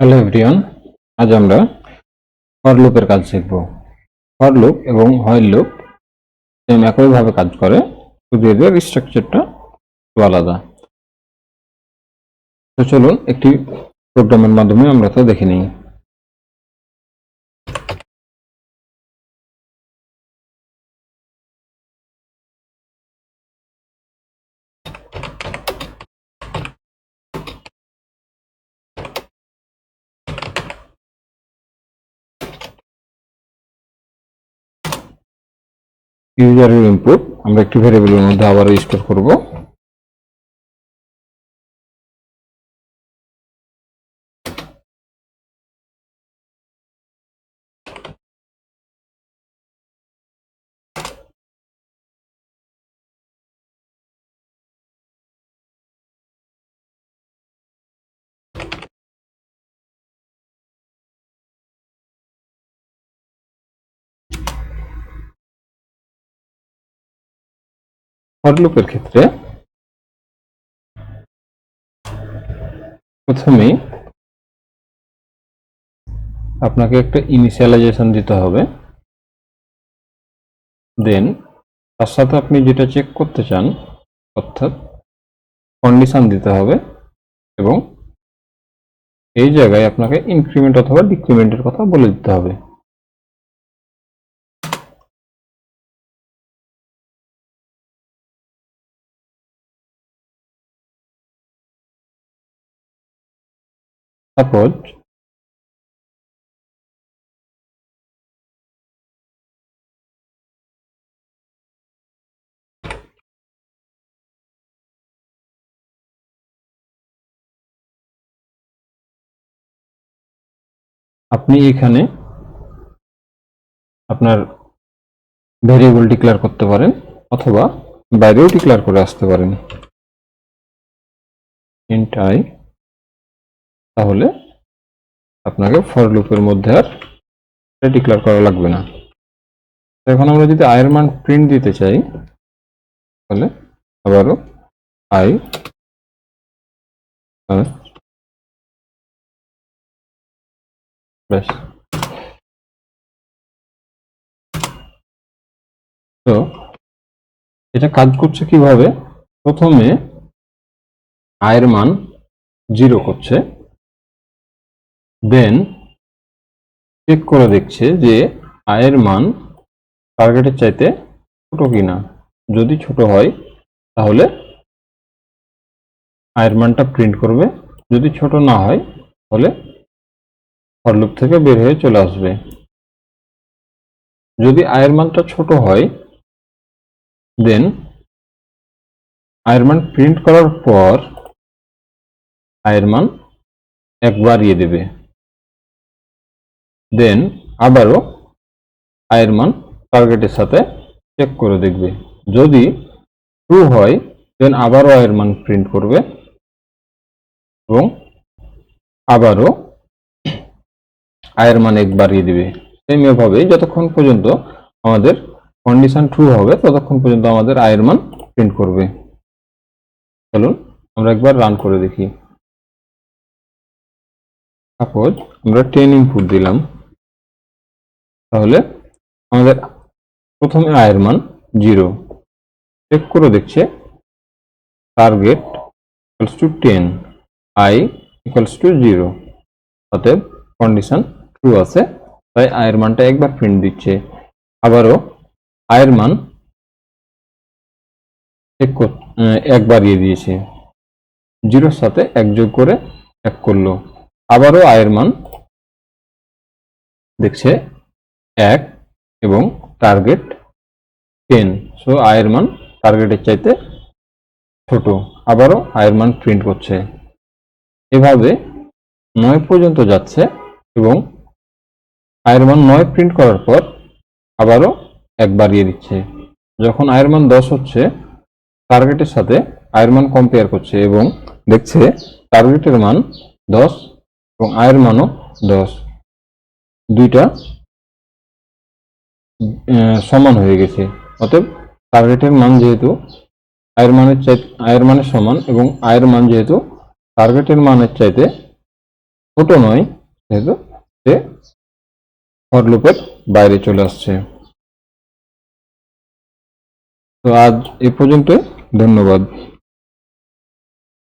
Hello everyone, আজ আমরা for লুপের কাজ শিখব। ফর লুপ এবং হোয়াইল লুপ সেম একইভাবে কাজ করে, শুধু এদের স্ট্রাকচারটা একটু আলাদা। তো চলুন একটি প্রোগ্রামের মাধ্যমে আমরা তা দেখে নিই। ইউজারের ইনপুট আমরা একটি ভেরিয়েবলের মধ্যে আবার স্টোর করব। ফর লুপের ক্ষেত্রে প্রথমেই আপনাকে একটা ইনিশিয়ালাইজেশন দিতে হবে, দেন তার সাথে আপনি যেটা চেক করতে চান অর্থাৎ কন্ডিশন দিতে হবে, এবং এই জায়গায় আপনাকে ইনক্রিমেন্ট অথবা ডিক্রিমেন্টের কথা বলে দিতে হবে। সাপোজ আপনি এখানে আপনার ভেরিয়েবল ডিক্লেয়ার করতে পারেন অথবা বাইরেও ডিক্লেয়ার করে আসতে পারেন ইন্ট আই, তাহলে আপনাকে ফর লুপের মধ্যে আর ডিক্লেয়ার করা লাগবে না। এখন আমরা যদি আই এর মান প্রিন্ট দিতে চাই তাহলে আবারও আই ব্যাস। তো এটা কাজ করছে কিভাবে? প্রথমে আই এর মান 0 করছে, দেন চেক করে দেখছে যে আই এর মান টার্গেটের চাইতে ছোট কিনা। যদি ছোট হয় তাহলে আই এর মানটা প্রিন্ট করবে, যদি ছোট না হয় তাহলে ফর লুপ থেকে বের হয়ে চলে আসবে। যদি আই এর মানটা ছোট হয় দেন আই এর মান প্রিন্ট করার পর আই এর মান 1 বাড়িয়ে দেবে, দেন আবারও আই এর মান টার্গেটের সাথে চেক করে দেখবে। যদি ট্রু হয় দেন আবারও আই এর মান প্রিন্ট করবে এবং আবারও আই এর মান 1 বাড়িয়ে দেবে। সেম এভাবে যতক্ষণ পর্যন্ত আমাদের কন্ডিশন ট্রু হবে ততক্ষণ পর্যন্ত আমাদের আই এর মান প্রিন্ট করবে। চলুন আমরা একবার রান করে দেখি। সাপোজ আমরা 10 ইনপুট দিলাম, তাহলে আমাদের প্রথমে আই এর মান 0, চেক করে দেখছে target equals to 10, I equals to 0, অতএব কন্ডিশন ট্রু আছে, তাই আই এর মানটা একবার প্রিন্ট দিচ্ছে। আবারও আই এর মান 1 বাড়িয়ে দিয়েছে, 0 সাথে 1 যোগ করে 1 করলো। আবারও আই এর মান দেখছে 1 এবং টার্গেট 10, সো আই এর মান টার্গেটের চাইতে ছোট। আবারও আই এর মান প্রিন্ট করছে। এভাবে 9 পর্যন্ত যাচ্ছে এবং আই এর মান 9 প্রিন্ট করার পর আবারও 1 বাড়িয়ে দিচ্ছে। যখন আই এর মান 10 হচ্ছে টার্গেটের সাথে আই এর মান কম্পেয়ার করছে এবং দেখছে টার্গেটের মান 10 এবং আই এর মানও 10, দুইটা সমান হয়ে গেছে। অতএব টার্গেটের মান যেহেতু আই এর মানের সমান এবং আই এর মান যেহেতু টার্গেটের মানের চাইতে ছোট নয়, যেহেতু সে ফর লুপের বাইরে চলে আসছে। তো আজ এ পর্যন্ত, ধন্যবাদ।